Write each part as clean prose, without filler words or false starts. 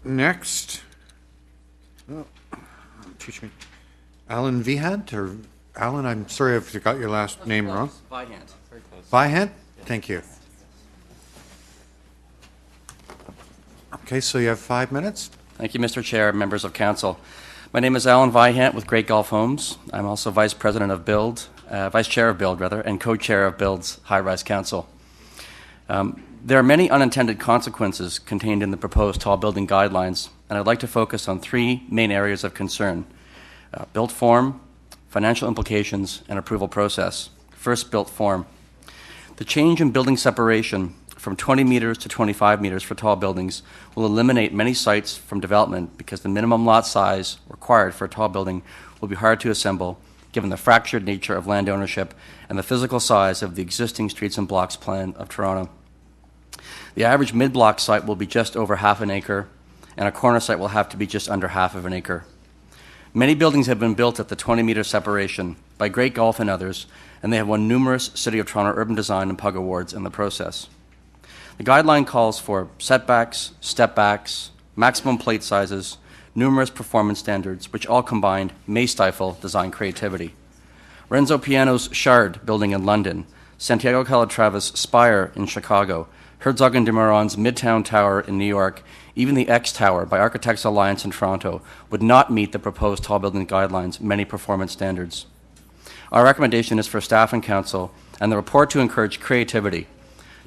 Next, teach me, Alan Vihant, or Alan, I'm sorry if I got your last name wrong. Vihant, very close. Vihant? Thank you. Okay, so you have 5 minutes. Thank you, Mr. Chair, members of Council. My name is Alan Vihant with Great Gulf Homes. I'm also Vice Chair of Build, and Co-Chair of Build's High Rise Council. There are many unintended consequences contained in the proposed tall building guidelines, and I'd like to focus on 3 main areas of concern: built form, financial implications, and approval process. First, built form. The change in building separation from 20 meters to 25 meters for tall buildings will eliminate many sites from development because the minimum lot size required for a tall building will be hard to assemble given the fractured nature of land ownership and the physical size of the existing streets and blocks plan of Toronto. The average mid-block site will be just over half an acre, and a corner site will have to be just under half of an acre. Many buildings have been built at the 20-meter separation by Great Gulf and others, and they have won numerous City of Toronto Urban Design and PUG awards in the process. The guideline calls for setbacks, step-backs, maximum plate sizes, numerous performance standards, which all combined may stifle design creativity. Renzo Piano's Shard building in London, Santiago Calatrava's Spire in Chicago, Herzog & de Meuron's Midtown Tower in New York, even the X Tower by Architects Alliance in Toronto would not meet the proposed tall building guidelines' many performance standards. Our recommendation is for staff and council and the report to encourage creativity,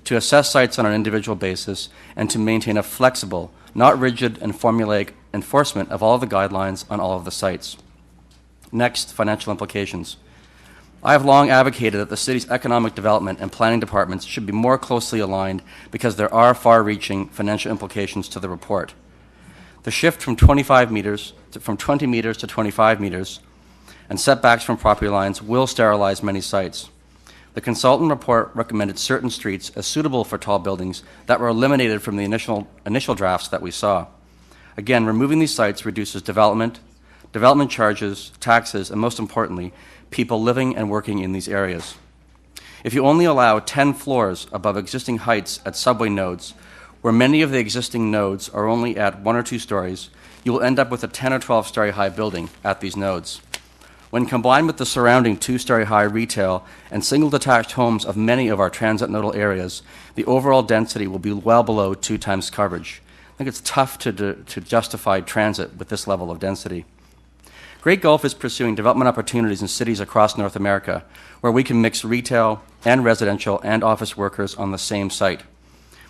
to assess sites on an individual basis, and to maintain a flexible, not rigid and formulaic enforcement of all of the guidelines on all of the sites. Next, financial implications. I have long advocated that the city's economic development and planning departments should be more closely aligned because there are far-reaching financial implications to the report. The shift from 20 meters to 25 meters and setbacks from property lines will sterilize many sites. The consultant report recommended certain streets as suitable for tall buildings that were eliminated from the initial drafts that we saw. Again, removing these sites reduces development charges, taxes, and most importantly, people living and working in these areas. If you only allow 10 floors above existing heights at subway nodes, where many of the existing nodes are only at 1 or 2 stories, you will end up with a 10 or 12-story high building at these nodes. When combined with the surrounding 2-story high retail and single detached homes of many of our transit nodal areas, the overall density will be well below 2 times coverage. I think it's tough to justify transit with this level of density. Great Gulf is pursuing development opportunities in cities across North America where we can mix retail and residential and office workers on the same site.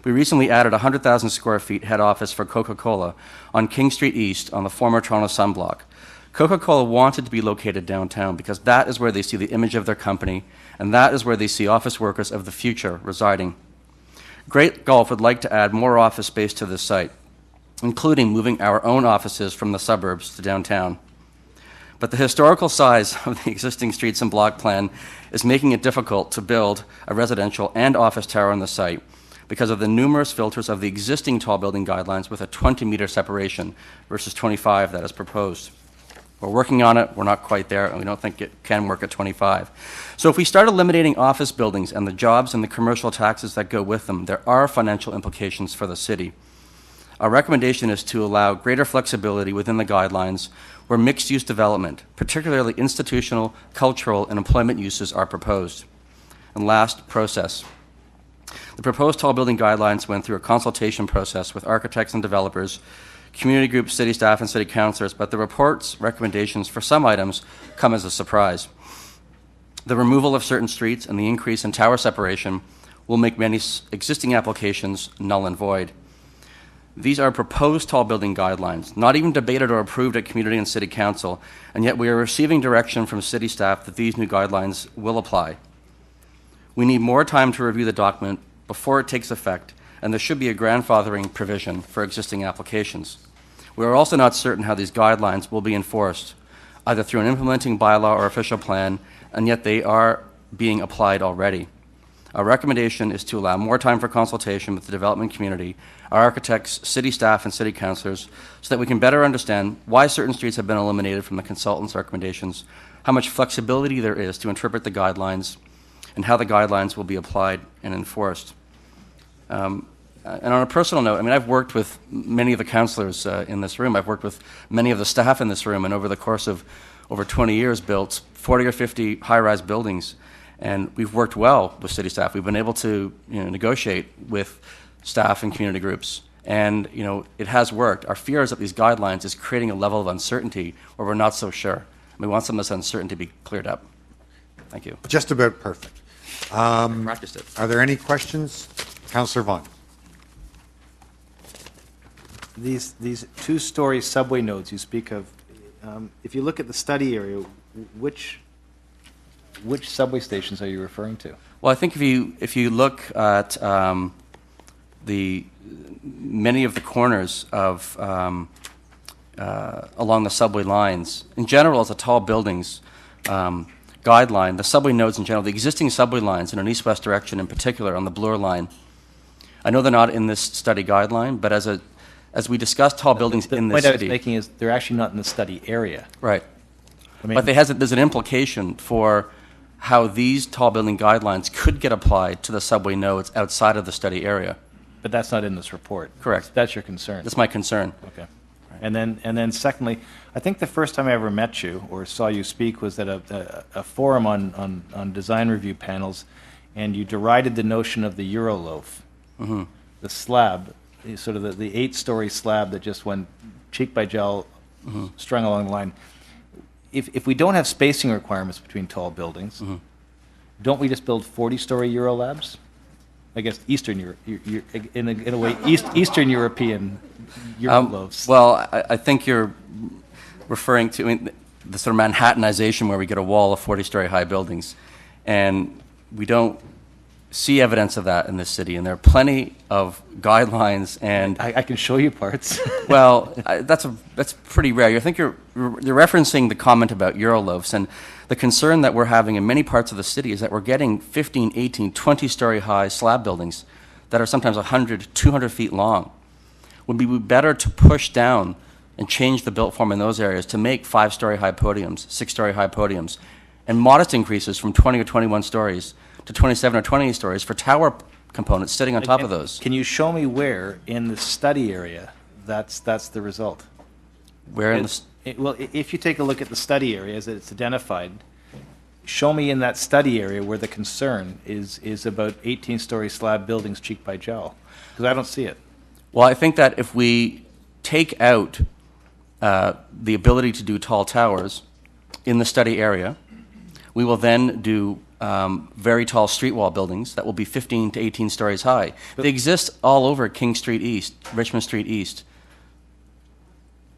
We recently added 100,000 square feet head office for Coca-Cola on King Street East on the former Toronto Sun Block. Coca-Cola wanted to be located downtown because that is where they see the image of their company, and that is where they see office workers of the future residing. Great Gulf would like to add more office space to this site, including moving our own offices from the suburbs to downtown. But the historical size of the existing streets and block plan is making it difficult to build a residential and office tower on the site because of the numerous filters of the existing tall building guidelines with a 20-meter separation versus 25 that is proposed. We're working on it, we're not quite there, and we don't think it can work at 25. So if we start eliminating office buildings and the jobs and the commercial taxes that go with them, there are financial implications for the city. Our recommendation is to allow greater flexibility within the guidelines where mixed-use development, particularly institutional, cultural, and employment uses are proposed. And last, process. The proposed tall building guidelines went through a consultation process with architects and developers, community groups, city staff, and city councilors, but the report's recommendations for some items come as a surprise. The removal of certain streets and the increase in tower separation will make many existing applications null and void. These are proposed tall building guidelines, not even debated or approved at community and city council, and yet we are receiving direction from city staff that these new guidelines will apply. We need more time to review the document before it takes effect, and there should be a grandfathering provision for existing applications. We are also not certain how these guidelines will be enforced, either through an implementing bylaw or official plan, and yet they are being applied already. Our recommendation is to allow more time for consultation with the development community, our architects, city staff, and city councilors, so that we can better understand why certain streets have been eliminated from the consultant's recommendations, how much flexibility there is to interpret the guidelines, and how the guidelines will be applied and enforced. and on a personal note, I mean, I've worked with many of the councillors in this room. I've worked with many of the staff in this room, and over the course of over 20 years, built 40 or 50 high-rise buildings. And we've worked well with city staff. We've been able to negotiate with staff and community groups. And it has worked. Our fear is that these guidelines is creating a level of uncertainty where we're not so sure. We want some of this uncertainty to be cleared up. Thank you. Just about perfect. Practiced it. Are there any questions? Councillor Vaughn. These two-story subway nodes you speak of, if you look at the study area, which subway stations are you referring to? Well, I think if you look at the many of the corners of along the subway lines, in general, as a tall buildings guideline, the subway nodes in general, the existing subway lines in an east-west direction, in particular on the Bloor line, I know they're not in this study guideline, but as we discuss tall buildings in this city, the point I was city, making is they're actually not in the study area. right? I mean, But there's an implication for how these tall building guidelines could get applied to the subway nodes outside of the study area. but that's not in this report. Correct. That's your concern. That's my concern. Okay. And then secondly, I think the first time I ever met you or saw you speak was at a forum on design review panels, and you derided the notion of the Euro loaf, the slab, sort of the 8-story slab that just went cheek by jowl, strung along the line. If we don't have spacing requirements between tall buildings, don't we just build 40-story Euro labs? I guess Eastern Europe, in a way, Eastern European Euro loaves. Well, I think you're referring to the sort of Manhattanization where we get a wall of 40-story high buildings. And we don't see evidence of that in this city. And there are plenty of guidelines and... I can show you parts. Well, that's pretty rare. I think you're referencing the comment about Euroloaves, and the concern that we're having in many parts of the city is that we're getting 15, 18, 20-story high slab buildings that are sometimes 100, 200 feet long. Would be better to push down and change the built form in those areas to make 5-story high podiums, 6-story high podiums, and modest increases from 20 or 21 stories to 27 or 28 stories for tower components sitting on top of those. Can you show me where in the study area that's the result? Where in the... Well, if you take a look at the study area as it's identified, show me in that study area where the concern is about 18-story slab buildings cheek by jowl, because I don't see it. Well, I think that if we take out the ability to do tall towers in the study area, we will then do very tall street wall buildings that will be 15 to 18 stories high. They exist all over King Street East, Richmond Street East,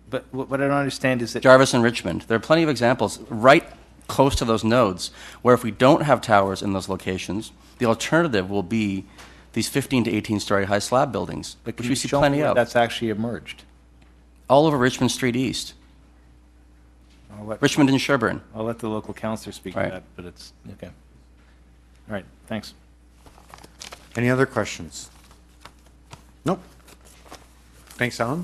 But what I don't understand is that... Jarvis and Richmond. There are plenty of examples right close to those nodes where if we don't have towers in those locations, the alternative will be these 15 to 18 story high slab buildings, But which can we you see show me plenty where of. that's actually emerged? All over Richmond Street East, Richmond and Sherburne. I'll let the local councillor speak Right. to that, but it's, okay. All right, thanks. Any other questions? Nope. Thanks, Alan.